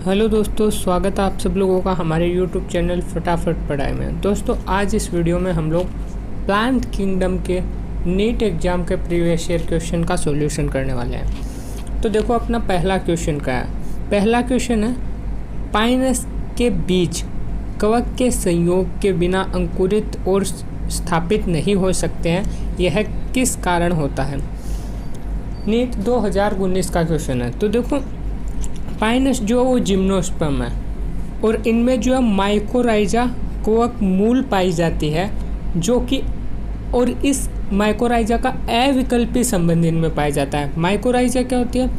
Hello दोस्तों, स्वागत है आप सब लोगों का हमारे यूट्यूब चैनल फटाफट पढ़ाई में। दोस्तों आज इस वीडियो में हम लोग प्लांट किंगडम के नीट एग्ज़ाम के प्रीवियस ईयर क्वेश्चन का सॉल्यूशन करने वाले हैं। तो देखो अपना पहला क्वेश्चन क्या है। पहला क्वेश्चन है, पाइनस के बीज कवक के संयोग के बिना अंकुरित और स्थापित नहीं हो सकते हैं, यह किस कारण होता है। नीट 2019 का क्वेश्चन है। तो देखो पाइनस जो है वो जिम्नोस्पर्म है और इनमें जो है माइकोराइजा कवक मूल पाई जाती है जो कि, और इस माइकोराइजा का अविकल्पी संबंध इनमें पाया जाता है। माइकोराइजा क्या होती है?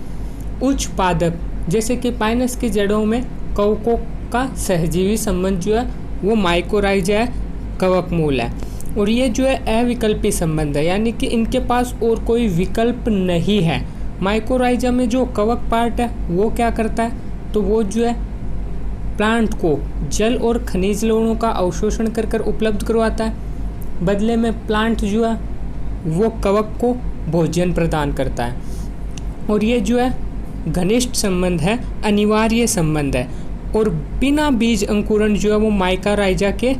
उच्च पादप, जैसे कि पाइनस की जड़ों में कवकों का सहजीवी संबंध जो है वो माइकोराइजा है, कवक मूल है। और ये जो है अविकल्पी संबंध है, यानी कि इनके पास और कोई विकल्प नहीं है। माइकोराइजा में जो कवक पार्ट है वो क्या करता है, तो वो जो है प्लांट को जल और खनिज लवणों का अवशोषण कर कर उपलब्ध करवाता है। बदले में प्लांट जो है वो कवक को भोजन प्रदान करता है। और ये जो है घनिष्ठ संबंध है, अनिवार्य संबंध है। और बिना बीज अंकुरण जो है वो माइकोराइजा के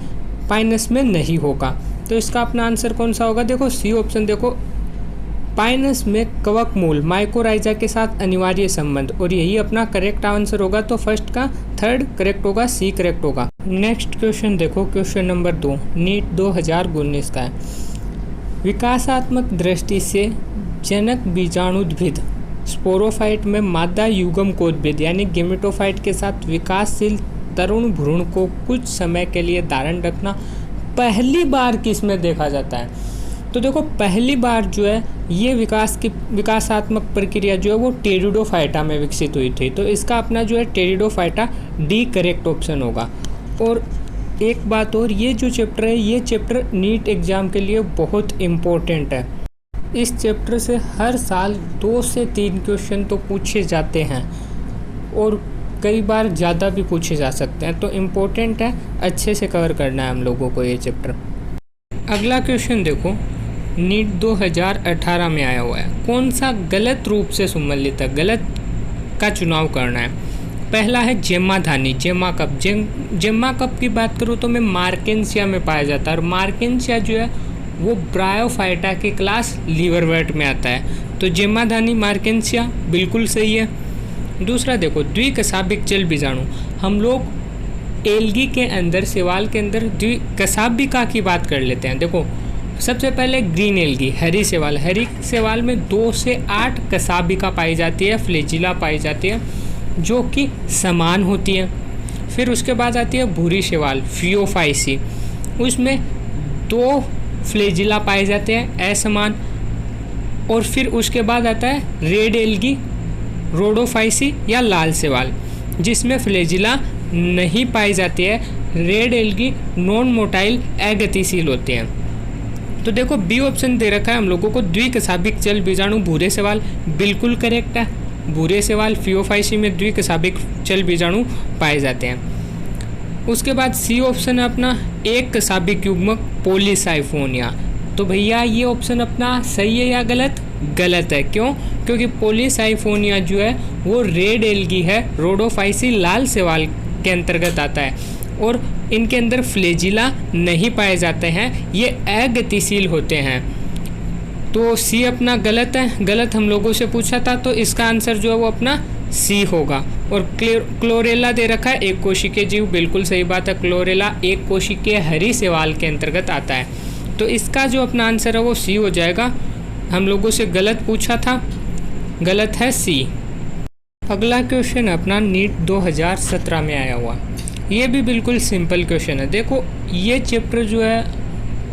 पाइनस में नहीं होगा। तो इसका अपना आंसर कौन सा होगा? देखो सी ऑप्शन। देखो पाइनस में कवक मूल माइकोराइजा के साथ अनिवार्य संबंध, और यही अपना करेक्ट आंसर होगा। तो फर्स्ट का थर्ड करेक्ट होगा, सी करेक्ट होगा। नेक्स्ट क्वेश्चन देखो, क्वेश्चन नंबर 2 नीट 2019 का है। विकासात्मक दृष्टि से जनक बीजाणुद्भिद स्पोरोफाइट में मादा युग्मकोद्भिद यानी गेमेटोफाइट के साथ विकासशील तरुण भ्रूण को कुछ समय के लिए धारण रखना पहली बार किस में देखा जाता है? तो देखो पहली बार जो है ये विकासात्मक प्रक्रिया जो है वो टेरिडोफाइटा में विकसित हुई थी। तो इसका अपना जो है टेरिडोफाइटा, डी करेक्ट ऑप्शन होगा। और एक बात और, ये जो चैप्टर है ये चैप्टर नीट एग्ज़ाम के लिए बहुत इम्पोर्टेंट है। इस चैप्टर से हर साल 2 से 3 क्वेश्चन तो पूछे जाते हैं और कई बार ज़्यादा भी पूछे जा सकते हैं। तो इम्पोर्टेंट है, अच्छे से कवर करना है हम लोगों को ये चैप्टर। अगला क्वेश्चन देखो, नीट 2018 में आया हुआ है। कौन सा गलत रूप से सम्मिलित है? गलत का चुनाव करना है। पहला है जेमाधानी, जेमा कप। जेमा कप की बात करूँ तो मैं मार्केंसिया में पाया जाता है, और मार्केंसिया जो है वो ब्रायोफाइटा की क्लास लीवरवर्ट में आता है। तो जेमाधानी मार्केंसिया बिल्कुल सही है। दूसरा देखो, द्विकशाभिक जल बीजाणु। हम लोग एल्गी के अंदर, शैवाल के अंदर द्विकशाभिका की बात कर लेते हैं। देखो सबसे पहले ग्रीन एल्गी, हरी शैवाल। हरी शैवाल में 2 से 8 कशाभिका पाई जाती है, फ्लैजिला पाई जाती है जो कि समान होती है। फिर उसके बाद आती है भूरी शैवाल, फियोफाइसी। उसमें 2 फ्लैजिला पाए जाते हैं असमान। और फिर उसके बाद आता है रेड एल्गी, रोडोफाइसी या लाल शैवाल, जिसमें फ्लैजिला नहीं पाई जाती है। रेड एल्गी नॉन मोटाइल, अगतिशील होते हैं। तो देखो बी ऑप्शन दे रखा है हम लोगों को, द्विकशाभिक जल बीजाणु भूरे शैवाल, बिल्कुल करेक्ट है। भूरे शैवाल फियोफाइसी में द्विकशाभिक जल बीजाणु पाए जाते हैं। उसके बाद सी ऑप्शन है अपना एक कशाभिक युग्मक पॉलीसाइफोनिया। तो भैया ये ऑप्शन अपना सही है या गलत? गलत है। क्यों? क्योंकि पॉलीसाइफोनिया जो है वो रेड एल्गी है, रोडोफाइसी लाल शैवाल के अंतर्गत आता है, और इनके अंदर फ्लैजिला नहीं पाए जाते हैं, ये अगतिशील होते हैं। तो सी अपना गलत है। गलत हम लोगों से पूछा था, तो इसका आंसर जो है वो अपना सी होगा। और क्लोरेला दे रखा है, एक कोशिकीय जीव, बिल्कुल सही बात है। क्लोरेला एक कोशिकीय हरी शैवाल के अंतर्गत आता है। तो इसका जो अपना आंसर है वो सी हो जाएगा। हम लोगों से गलत पूछा था, गलत है सी। अगला क्वेश्चन अपना नीट 2017 में आया हुआ। ये भी बिल्कुल सिंपल क्वेश्चन है। देखो ये चैप्टर जो है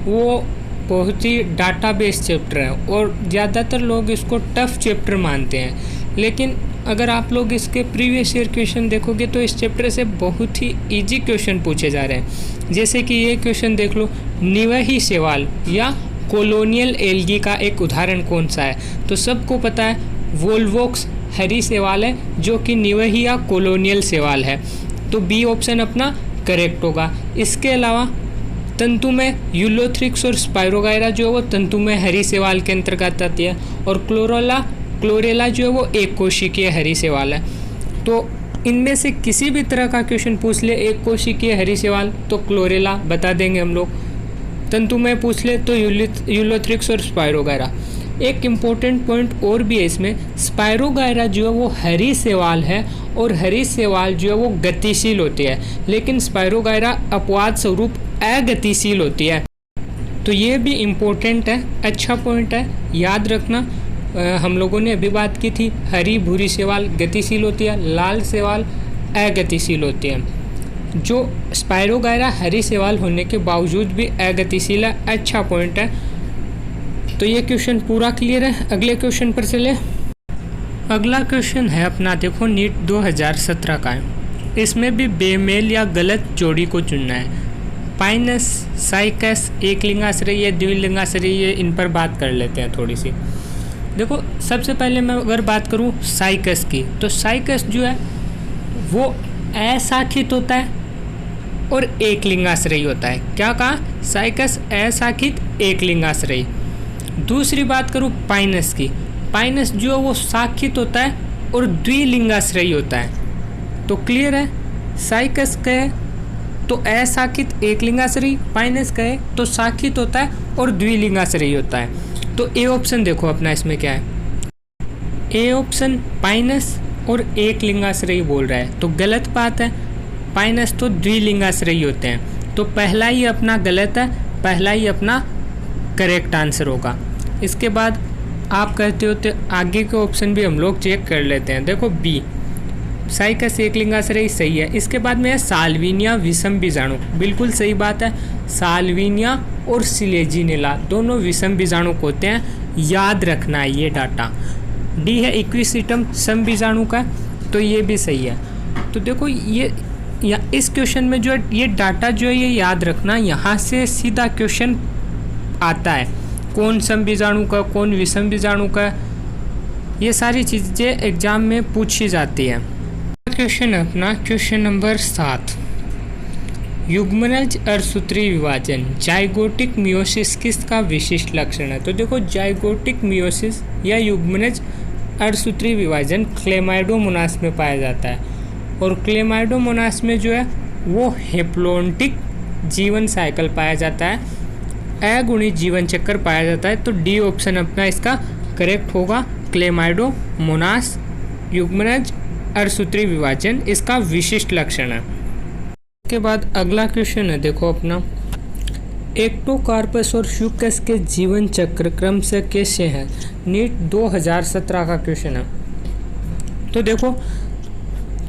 वो बहुत ही डाटाबेस चैप्टर है और ज़्यादातर लोग इसको टफ चैप्टर मानते हैं, लेकिन अगर आप लोग इसके प्रीवियस ईयर क्वेश्चन देखोगे तो इस चैप्टर से बहुत ही इजी क्वेश्चन पूछे जा रहे हैं। जैसे कि ये क्वेश्चन देख लो, निवही शैवाल या कॉलोनियल एल्गी का एक उदाहरण कौन सा है? तो सबको पता है वोल्वोक्स हरी शैवाल है जो कि निवही या कॉलोनियल शैवाल है। तो बी ऑप्शन अपना करेक्ट होगा। इसके अलावा तंतुमय यूलोथ्रिक्स और स्पाइरोगायरा जो है वो तंतुमय हरी शैवाल के अंतर्गत आती है, और क्लोरेला जो है वो एक कोशिकीय हरी शैवाल है। तो इनमें से किसी भी तरह का क्वेश्चन पूछ ले, एक कोशिकीय हरी शैवाल तो क्लोरेला बता देंगे हम लोग, तंतुमय पूछ ले तो यूलोथ्रिक्स और स्पायरोगायरा। एक इम्पोर्टेंट पॉइंट और भी है इसमें, स्पायरोगायरा जो है वो हरी शैवाल है और हरी शैवाल जो है वो गतिशील होती है, लेकिन स्पायरोगायरा अपवाद स्वरूप अगतिशील होती है। तो ये भी इम्पोर्टेंट है, अच्छा पॉइंट है, याद रखना। हम लोगों ने अभी बात की थी, हरी भूरी शैवाल गतिशील होती है, लाल शैवाल अगतिशील होती है। जो स्पायरोगायरा हरी शैवाल होने के बावजूद भी अगतिशील है, अच्छा पॉइंट है। तो ये क्वेश्चन पूरा क्लियर है। अगले क्वेश्चन पर चले। अगला क्वेश्चन है अपना, देखो नीट 2017 का है। इसमें भी बेमेल या गलत जोड़ी को चुनना है। पाइनस, साइकस, एक लिंगाश्रयी है, द्विलिंगाश्रयी है, इन पर बात कर लेते हैं थोड़ी सी। देखो सबसे पहले मैं अगर बात करूँ साइकस की, तो साइकस जो है वो अशाखित होता है और एक लिंगाश्रयी होता है। क्या कहा? साइकस अशाखित, एक लिंगाश्रयी। दूसरी बात करूँ पाइनस की, पाइनस जो है वो शाखित होता है और द्विलिंगाश्रयी होता है। तो क्लियर है, साइकस कहे तो अशाखित एक लिंगाश्रयी, पाइनस कहे तो शाखित होता है और द्विलिंगाश्रयी होता है। तो ए ऑप्शन देखो अपना इसमें क्या है, ए ऑप्शन पाइनस और एक लिंगाश्रयी बोल रहा है, तो गलत बात है। पाइनस तो द्विलिंगाश्रयी होते हैं, तो पहला ही अपना गलत है, पहला ही अपना करेक्ट आंसर होगा। इसके बाद आप कहते हो तो आगे के ऑप्शन भी हम लोग चेक कर लेते हैं। देखो बी, साइकस एक लिंगाश्रयी सही है। इसके बाद में है साल्विनिया विषम बीजाणु, बिल्कुल सही बात है। साल्विनिया और सिलेजिनेला दोनों विषम बीजाणु होते हैं, याद रखना है ये डाटा। डी है इक्विसिटम सम बीजाणु का, तो ये भी सही है। तो देखो ये इस क्वेश्चन में जो है ये डाटा जो है ये याद रखना, यहाँ से सीधा क्वेश्चन आता है, कौन सम बीजाणु का, कौन विषम बीजाणु का, ये सारी चीज़ें एग्जाम में पूछी जाती है। क्वेश्चन अपना क्वेश्चन नंबर 7, युग्मनज अर्धसूत्री विभाजन जाइगोटिक मियोसिस किसका विशिष्ट लक्षण है? तो देखो जाइगोटिक मियोसिस या युग्मनज अर्धसूत्री विभाजन क्लेमाइडोमोनास में पाया जाता है, और क्लेमाइडोमोनास में जो है वो हेप्लोन्टिक जीवन साइकिल पाया जाता है, अगुणित जीवन चक्र पाया जाता है। तो डी ऑप्शन अपना इसका करेक्ट होगा, क्लेमाइडोमोनास युग्मनज अर्धसूत्री विभाजन इसका विशिष्ट लक्षण है। इसके बाद अगला क्वेश्चन है, देखो अपना एक्टोकार्पस और फ्यूकस के जीवन चक्र क्रम से कैसे हैं? नीट 2017 का क्वेश्चन है। तो देखो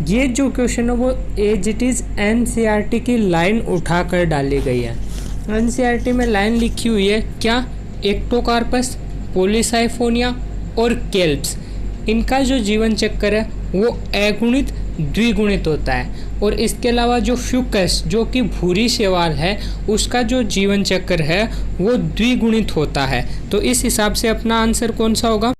ये जो क्वेश्चन है वो एज इट इज़ एनसीईआरटी की लाइन उठाकर डाली गई है। एनसीईआरटी में लाइन लिखी हुई है क्या? एक्टोकार्पस, पॉलीसाइफोनिया और केल्प्स, इनका जो जीवन चक्र है वो अगुणित द्विगुणित होता है, और इसके अलावा जो फ्यूकस जो कि भूरी शैवाल है उसका जो जीवन चक्र है वो द्विगुणित होता है। तो इस हिसाब से अपना आंसर कौन सा होगा?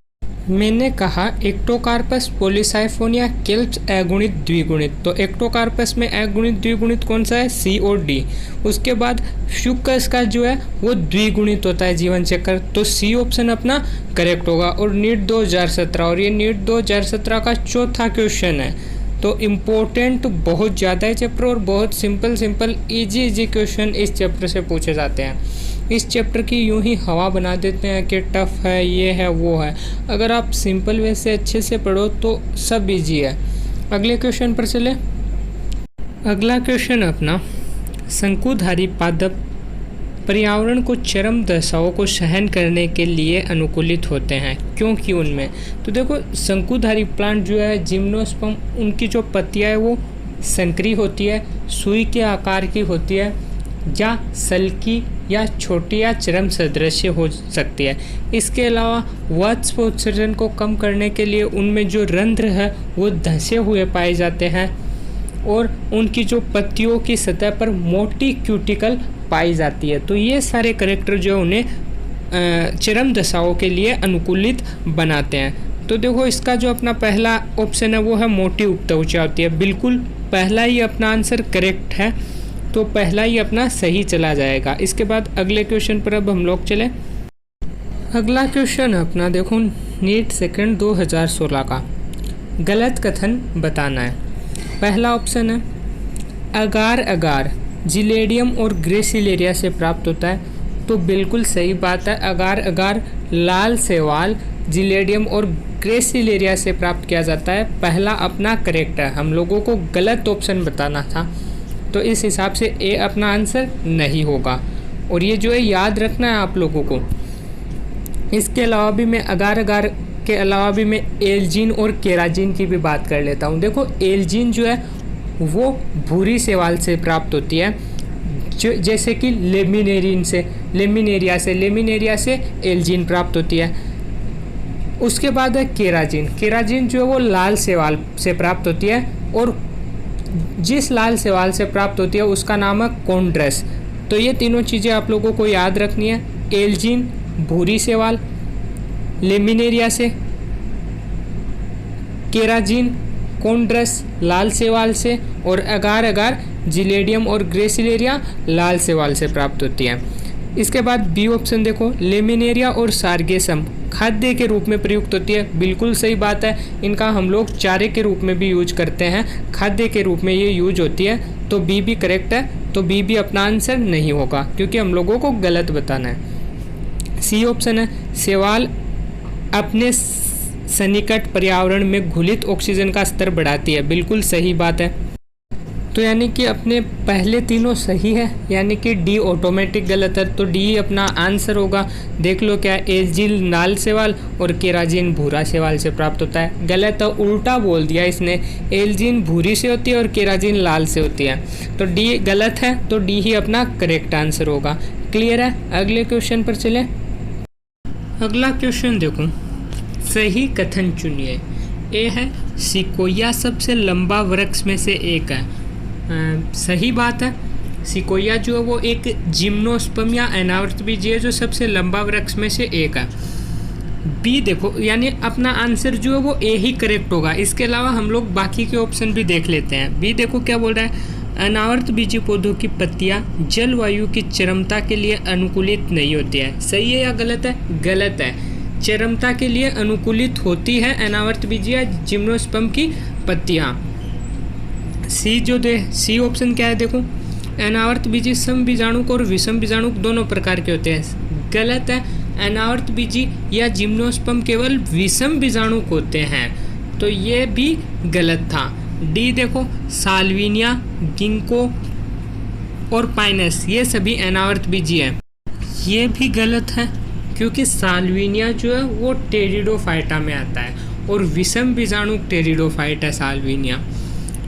मैंने कहा एक्टोकार्पस, पॉलीसाइफोनिया, केल्प्स अगुणित द्विगुणित, तो एक्टोकार्पस में अगुणित द्विगुणित कौन सा है? सी और डी। उसके बाद फ्यूकस का जो है वो द्विगुणित होता है जीवन चक्र, तो सी ऑप्शन अपना करेक्ट होगा। और नीट 2017, और ये नीट 2017 का चौथा क्वेश्चन है, तो इम्पोर्टेंट बहुत ज़्यादा है चैप्टर, और बहुत सिंपल इजी क्वेश्चन इस चैप्टर से पूछे जाते हैं। इस चैप्टर की यूं ही हवा बना देते हैं कि टफ है, ये है, वो है। अगर आप सिंपल वे से अच्छे से पढ़ो तो सब इजी है। अगले क्वेश्चन पर चले। अगला क्वेश्चन अपना, शंकुधारी पादप पर्यावरण को चरम दशाओं को सहन करने के लिए अनुकूलित होते हैं, क्योंकि उनमें, तो देखो शंकुधारी प्लांट जो है जिम्नोस्पर्म, उनकी जो पत्तियाँ है वो संकरी होती है, सुई के आकार की होती है, या सल्की या छोटी या चरम सदृश हो सकती है। इसके अलावा वाष्प उत्सर्जन को कम करने के लिए उनमें जो रंध्र है वो धंसे हुए पाए जाते हैं, और उनकी जो पत्तियों की सतह पर मोटी क्यूटिकल पाई जाती है। तो ये सारे कैरेक्टर जो उन्हें चरम दशाओं के लिए अनुकूलित बनाते हैं। तो देखो इसका जो अपना पहला ऑप्शन है वो है मोटी उपत्वचा होती है, बिल्कुल पहला ही अपना आंसर करेक्ट है, तो पहला ही अपना सही चला जाएगा। इसके बाद अगले क्वेश्चन पर अब हम लोग चले। अगला क्वेश्चन अपना देखो नीट सेकंड 2016 का, गलत कथन बताना है। पहला ऑप्शन है अगार अगार जिलेडियम और ग्रेसिलेरिया से प्राप्त होता है, तो बिल्कुल सही बात है। अगार अगार लाल शैवाल जिलेडियम और ग्रेसिलेरिया से प्राप्त किया जाता है। पहला अपना करेक्ट है, हम लोगों को गलत ऑप्शन बताना था, तो इस हिसाब से ए अपना आंसर नहीं होगा। और ये जो है याद रखना है आप लोगों को। इसके अलावा भी मैं अगार अगार के अलावा भी मैं एल्जीन और केराजिन की भी बात कर लेता हूँ। देखो एल्जीन जो है वो भूरी शैवाल से प्राप्त होती है, जो जैसे कि लेमिनेरिया से एल्जीन प्राप्त होती है। उसके बाद है केराजिन जो है वो लाल शैवाल से प्राप्त होती है, और जिस लाल शैवाल से प्राप्त होती है उसका नाम है कोन्ड्रस। तो ये तीनों चीज़ें आप लोगों को याद रखनी है। एल्जीन भूरी शैवाल, लेमिनेरिया से, केराजिन कोन्ड्रस लाल शैवाल से, और अगार अगार जिलेडियम और ग्रेसिलेरिया लाल शैवाल से प्राप्त होती है। इसके बाद बी ऑप्शन देखो, लेमिनेरिया और सार्गेसम खाद्य के रूप में प्रयुक्त होती है। बिल्कुल सही बात है, इनका हम लोग चारे के रूप में भी यूज करते हैं, खाद्य के रूप में ये यूज होती है, तो बी भी करेक्ट है। तो बी भी अपना आंसर नहीं होगा क्योंकि हम लोगों को गलत बताना है। सी ऑप्शन है शैवाल अपने सन्निकट पर्यावरण में घुलित ऑक्सीजन का स्तर बढ़ाती है। बिल्कुल सही बात है। तो यानी कि अपने पहले तीनों सही है, यानी कि डी ऑटोमेटिक गलत है, तो डी अपना आंसर होगा। देख लो क्या, एल्जीन लाल शैवाल और केराजिन भूरा शैवाल से प्राप्त होता है। गलत है, उल्टा बोल दिया इसने, एल्जीन भूरी से होती है और केराजिन लाल से होती है, तो डी गलत है, तो डी ही अपना करेक्ट आंसर होगा। क्लियर है? अगले क्वेश्चन पर चले। अगला क्वेश्चन देखो, सही कथन चुनिए। ए है सिकोया सबसे लंबा वृक्ष में से एक है। सही बात है, सिकोया जो है वो एक जिम्नोस्पर्म या अनावर्तबीजी है जो सबसे लंबा वृक्ष में से एक है। बी देखो, यानी अपना आंसर जो है वो ए ही करेक्ट होगा। इसके अलावा हम लोग बाकी के ऑप्शन भी देख लेते हैं। बी देखो क्या बोल रहा है, अनावर्तबीजी पौधों की पत्तियां जलवायु की चरमता के लिए अनुकूलित नहीं होती है। सही है या गलत है? गलत है, चरमता के लिए अनुकूलित होती है अनावर्तबीजी या जिम्नोस्पर्म की पत्तियां। सी ऑप्शन क्या है देखो, अनावर्तबीजी सम बीजाणुक और विषम बीजाणुक दोनों प्रकार के होते हैं। गलत है, अनावर्तबीजी या जिम्नोस्पर्म केवल विषम बीजाणुक होते हैं, तो ये भी गलत था। डी देखो, साल्विनिया, गिंको और पाइनस ये सभी अनावर्तबीजी हैं। ये भी गलत है क्योंकि साल्विनिया जो है वो टेरिडोफाइटा में आता है और विषम बीजाणुक टेरिडोफाइट है साल्विनिया।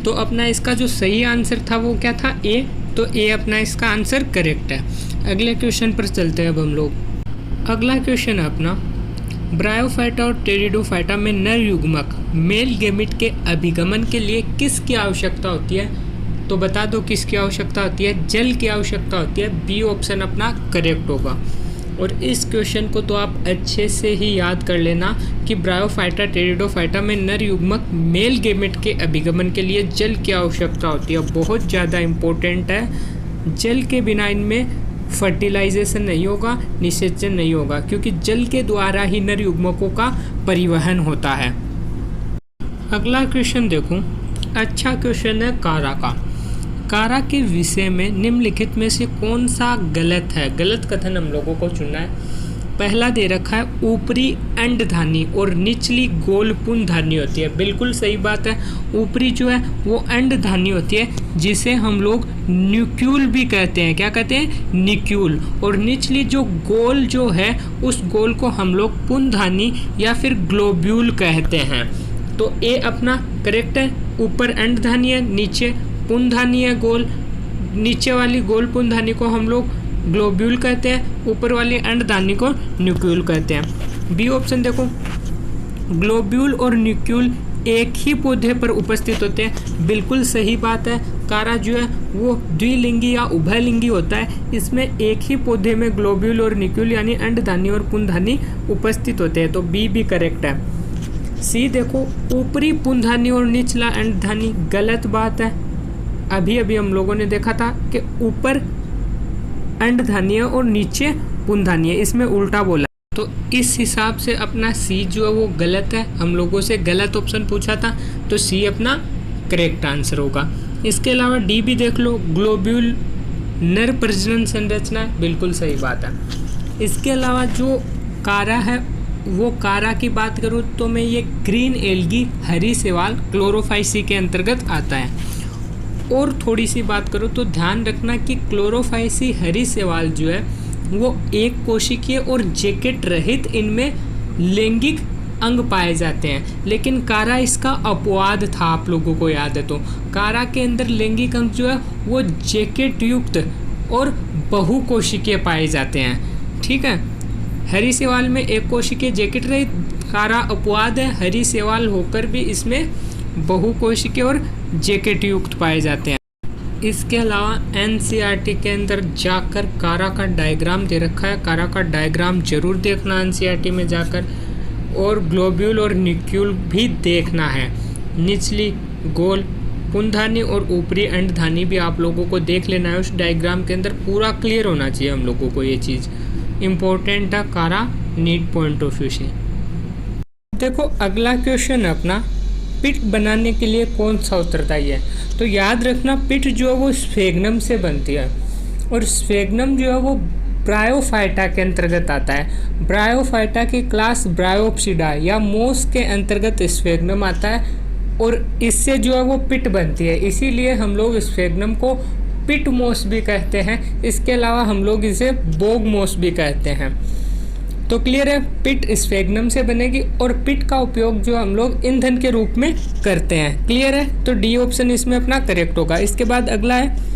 तो अपना इसका जो सही आंसर था वो क्या था? ए। तो ए अपना इसका आंसर करेक्ट है। अगले क्वेश्चन पर चलते हैं अब हम लोग। अगला क्वेश्चन है अपना, ब्रायोफाइटा और टेरिडोफाइटा में नर युग्मक मेल गेमिट के अभिगमन के लिए किसकी आवश्यकता होती है? तो बता दो किसकी आवश्यकता होती है? जल की आवश्यकता होती है। बी ऑप्शन अपना करेक्ट होगा। और इस क्वेश्चन को तो आप अच्छे से ही याद कर लेना कि ब्रायोफाइटा टेरिडोफाइटा में नर युग्मक मेल गेमेट के अभिगमन के लिए जल की आवश्यकता होती है। बहुत ज़्यादा इम्पोर्टेंट है। जल के बिना इनमें फर्टिलाइजेशन नहीं होगा, निषेचन नहीं होगा, क्योंकि जल के द्वारा ही नर युग्मकों का परिवहन होता है। अगला क्वेश्चन देखो, अच्छा क्वेश्चन है कारा का। कारा के विषय में निम्नलिखित में से कौन सा गलत है? गलत कथन हम लोगों को चुनना है। पहला दे रखा है, ऊपरी अंडधानी और निचली गोल पुंजधानी होती है। बिल्कुल सही बात है, ऊपरी जो है वो अंडधानी होती है जिसे हम लोग न्यूक्यूल भी कहते हैं। क्या कहते हैं? न्यूक्यूल। और निचली जो गोल जो है उस गोल को हम लोग पुंजधानी या फिर ग्लोब्यूल कहते हैं। तो ए अपना करेक्ट है। ऊपर अंडधानी है, नीचे पुंजधानी है गोल। नीचे वाली गोल पुंजधानी को हम लोग ग्लोब्यूल कहते हैं, ऊपर वाली अंडधानी को न्यूक्यूल कहते हैं। बी ऑप्शन देखो, ग्लोब्यूल और न्यूक्यूल एक ही पौधे पर उपस्थित होते हैं। बिल्कुल सही बात है। कारा जो है वो द्विलिंगी या उभयलिंगी होता है। इसमें एक ही पौधे में ग्लोब्यूल और न्यूक्यूल यानी अंडधानी और पुंजधानी उपस्थित होते हैं, तो बी भी करेक्ट है। सी देखो, ऊपरी पुंजधानी और निचला अंडधानी, गलत बात है। अभी अभी हम लोगों ने देखा था कि ऊपर अंडधानी है और नीचे पुंजधानी है, इसमें उल्टा बोला। तो इस हिसाब से अपना सी जो है वो गलत है। हम लोगों से गलत ऑप्शन पूछा था, तो सी अपना करेक्ट आंसर होगा। इसके अलावा डी भी देख लो, ग्लोब्यूल नर प्रजनन संरचना है, बिल्कुल सही बात है। इसके अलावा जो कारा है वो कारा की बात करूँ तो मैं ये ग्रीन एल्गी हरी शैवाल क्लोरोफाइसी के अंतर्गत आता है। और थोड़ी सी बात करूँ तो ध्यान रखना कि क्लोरोफाइसी हरी शैवाल जो है वो एक कोशिकीय और जैकेट रहित इनमें लैंगिक अंग पाए जाते हैं, लेकिन कारा इसका अपवाद था। आप लोगों को याद है तो कारा के अंदर लैंगिक अंग जो है वो जैकेट युक्त और बहुकोशिकीय पाए जाते हैं। ठीक है, हरी शैवाल में एक कोशिकीय जैकेट रहित, कारा अपवाद है, हरी शैवाल होकर भी इसमें बहुकोशिकीय और जैकेट युक्त पाए जाते हैं। इसके अलावा एनसीईआरटी के अंदर जाकर कारा का डायग्राम दे रखा है, कारा का डायग्राम जरूर देखना एनसीईआरटी में जाकर, और ग्लोब्यूल और न्यूक्यूल भी देखना है। निचली गोल पुंधानी और ऊपरी अंडधानी भी आप लोगों को देख लेना है। उस डायग्राम के अंदर पूरा क्लियर होना चाहिए हम लोगों को, ये चीज़ इम्पोर्टेंट है कारा नीड पॉइंट ऑफ व्यू से। देखो अगला क्वेश्चन है अपना, पिट बनाने के लिए कौन सा उत्तरदायी है। तो याद रखना पिट जो है वो स्फेग्नम से बनती है, और स्फेग्नम जो है वो ब्रायोफाइटा के अंतर्गत आता है। ब्रायोफाइटा की क्लास ब्रायोप्सिडा या मोस के अंतर्गत स्फेग्नम आता है, और इससे जो है वो पिट बनती है। इसीलिए हम लोग स्फेग्नम को पिट मोस भी कहते हैं। इसके अलावा हम लोग इसे बोग मोस भी कहते हैं। तो क्लियर है, पिट स्फेग्नम से बनेगी, और पिट का उपयोग जो हम लोग ईंधन के रूप में करते हैं। क्लियर है, तो डी ऑप्शन इसमें अपना करेक्ट होगा। इसके बाद अगला है,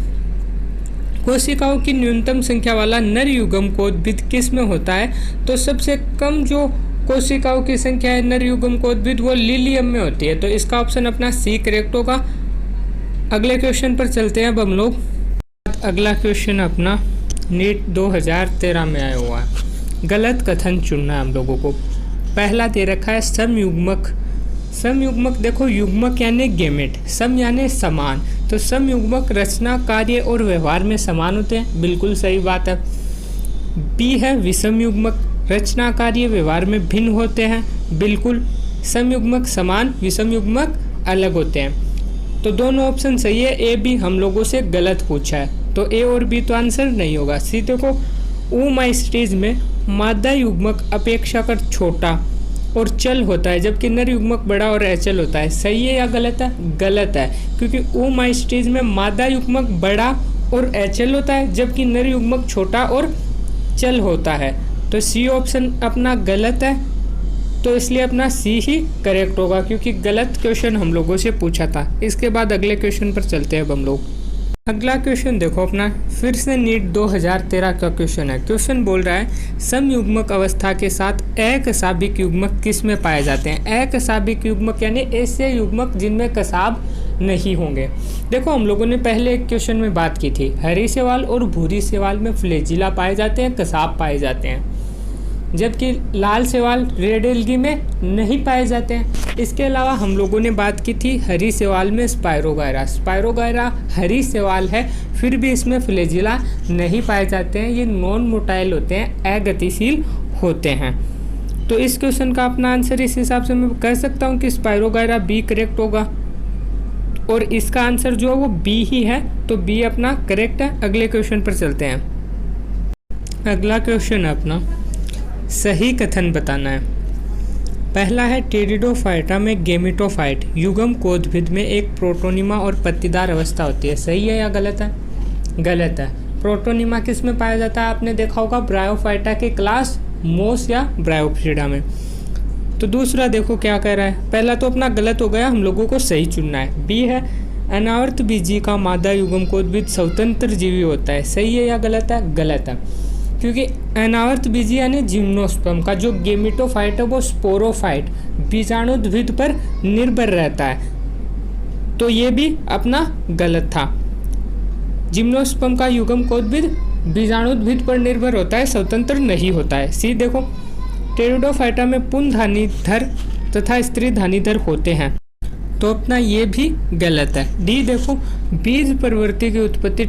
कोशिकाओं की न्यूनतम संख्या वाला नर युग्म कोद्भिद किस में होता है। तो सबसे कम जो कोशिकाओं की संख्या है नर युग्म कोद्भिद वो लिलियम में होती है। तो इसका ऑप्शन अपना सी करेक्ट होगा। अगले क्वेश्चन पर चलते हैं अब हम लोग। अगला क्वेश्चन अपना नीट 2013 में आया हुआ है, गलत कथन चुनना है हम लोगों को। पहला दे रखा है समयुग्मक। समयुग्मक देखो, युग्मक यानी गेमेट, सम यानी समान, तो समयुग्मक रचना कार्य और व्यवहार में समान होते हैं, बिल्कुल सही बात है। बी है विषम युग्मक, रचना कार्य व्यवहार में भिन्न होते हैं, बिल्कुल। समयुग्मक समान, विषम युग्मक अलग होते हैं। तो दोनों ऑप्शन सही है, ए बी हम लोगों से गलत पूछा है, तो ए और बी तो आंसर नहीं होगा। सी देखो, ओमाइस्टीज में मादा युग्मक अपेक्षाकृत छोटा और चल होता है, जबकि नर युग्मक बड़ा और अचल होता है। सही है या गलत है? गलत है, क्योंकि ओमाइस्टीज में मादा युग्मक बड़ा और अचल होता है, जबकि नर युग्मक छोटा और चल होता है। तो सी ऑप्शन अपना गलत है, तो इसलिए अपना सी ही करेक्ट होगा, क्योंकि गलत क्वेश्चन हम लोगों से पूछा था। इसके बाद अगले क्वेश्चन पर चलते हैं अब हम लोग। अगला क्वेश्चन देखो अपना, फिर से नीट 2013 का क्वेश्चन है। क्वेश्चन बोल रहा है समयुग्मक अवस्था के साथ अकशाबिक युग्मक किस में पाए जाते हैं। अकशाबिक युग्मक यानी ऐसे युग्मक जिनमें कसाब नहीं होंगे। देखो हम लोगों ने पहले एक क्वेश्चन में बात की थी, हरी शैवाल और भूरी शैवाल में फ्लैजिला पाए जाते हैं, कसाब पाए जाते हैं, जबकि लाल शैवाल रेड एल्गी में नहीं पाए जाते हैं। इसके अलावा हम लोगों ने बात की थी हरी शैवाल में स्पायरोगायरा। स्पायरोगायरा हरी शैवाल है, फिर भी इसमें फ्लैजिला नहीं पाए जाते हैं, ये नॉन मोटाइल होते हैं, अगतिशील होते हैं। तो इस क्वेश्चन का अपना आंसर इस हिसाब से मैं कह सकता हूँ कि स्पायरोगायरा बी करेक्ट होगा, और इसका आंसर जो है वो बी ही है, तो बी अपना करेक्ट है। अगले क्वेश्चन पर चलते हैं। अगला क्वेश्चन है अपना, सही कथन बताना है। पहला है टेरिडोफाइटा में गेमिटोफाइट युग्म कोद्भिद में एक प्रोटोनिमा और पत्तीदार अवस्था होती है। सही है या गलत है? गलत है। प्रोटोनिमा किस में पाया जाता है? आपने देखा होगा ब्रायोफाइटा के क्लास मोस या ब्रायोप्सिडा में। तो दूसरा देखो क्या कह रहा है, पहला तो अपना गलत हो गया, हम लोगों को सही चुनना है। बी है अनावर्त बीजी का मादा युग्म कोद्भिद स्वतंत्र जीवी होता है। सही है या गलत है? गलत है, क्योंकि अनावर्त बीजी यानी जिम्नोस्पर्म का जो गेमिटोफाइट है वो स्पोरोफाइट बीजाणुद्भिद पर निर्भर रहता है, तो ये भी अपना गलत था। जिम्नोस्पर्म का युग्म कोद्भिद बीजाणुद्भिद पर निर्भर होता है, स्वतंत्र नहीं होता है। सी देखो, टेरिडोफाइटा में पुंधानीधर तथा स्त्री धानीधर होते हैं, तो अपना ये भी गलत है। डी देखो, बीज प्रवृत्ति की उत्पत्ति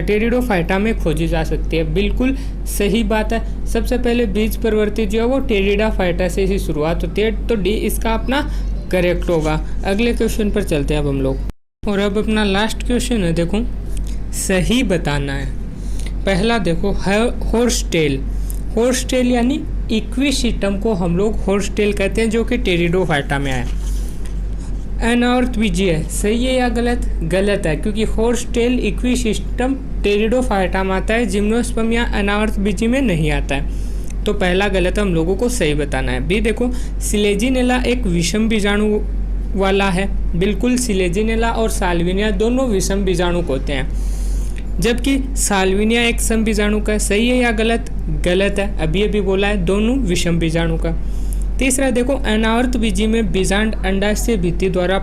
टेरिडोफाइटा में खोजी जा सकती है। बिल्कुल सही बात है। सबसे पहले बीज प्रवृत्ति जो है वो टेरिडोफाइटा से ही शुरुआत होती है, तो डी इसका अपना करेक्ट होगा। अगले क्वेश्चन पर चलते हैं अब हम लोग, और अब अपना लास्ट क्वेश्चन है, देखो सही बताना है। पहला देखो हॉर्स टेल। हॉर्स टेल यानी इक्विसिस्टम को हम लोग हॉर्स टेल कहते हैं, जो कि टेरिडोफाइटा में है। अनॉर्थोबीजी है, सही है या गलत? गलत है, क्योंकि हॉर्स टेल इक्विसिस्टम टेरिडोफाइटा में आता है, जिम्नोस्पर्म या अनॉर्थोबीजी में नहीं आता है। तो पहला गलत हम लोगों को सही बताना है। बी देखो सिलेजिनेला एक विषम बीजाणु वाला है। बिल्कुल, सिलेजिनेला और साल्विनिया दोनों विषम बीजाणु होते हैं, जबकि साल्विनिया एक सम बीजाणु का है। सही है या गलत? गलत है, अभी अभी बोला है, दोनों विषम बीजाणु का। तीसरा देखो अनावर्तबीजी में बीजांड अंडाशय भित्ति द्वारा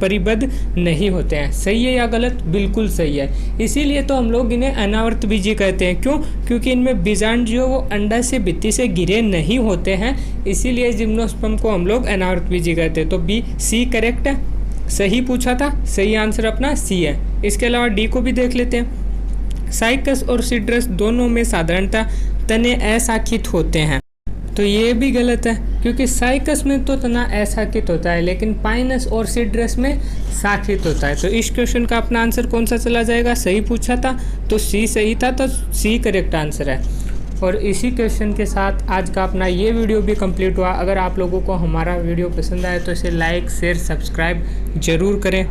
परिबद्ध नहीं होते हैं। सही है या गलत? बिल्कुल सही है, इसीलिए तो हम लोग इन्हें अनावर्तबीजी कहते हैं। क्यों? क्योंकि इनमें बीजांड जो वो अंडाशय भित्ति से घिरे नहीं होते हैं, इसीलिए जिम्नोस्पर्म को हम लोग अनावर्तबीजी कहते हैं। तो बी सी करेक्ट है, सही पूछा था, सही आंसर अपना सी है। इसके अलावा डी को भी देख लेते हैं। साइकस और सिड्रस दोनों में साधारणतः तने अशाखित होते हैं, तो ये भी गलत है, क्योंकि साइकस में तो तना अशाखित होता है, लेकिन पाइनस और सिड्रस में शाखित होता है। तो इस क्वेश्चन का अपना आंसर कौन सा चला जाएगा? सही पूछा था तो सी सही था, तो सी करेक्ट आंसर है। और इसी क्वेश्चन के साथ आज का अपना ये वीडियो भी कंप्लीट हुआ। अगर आप लोगों को हमारा वीडियो पसंद आए तो इसे लाइक शेयर सब्सक्राइब ज़रूर करें।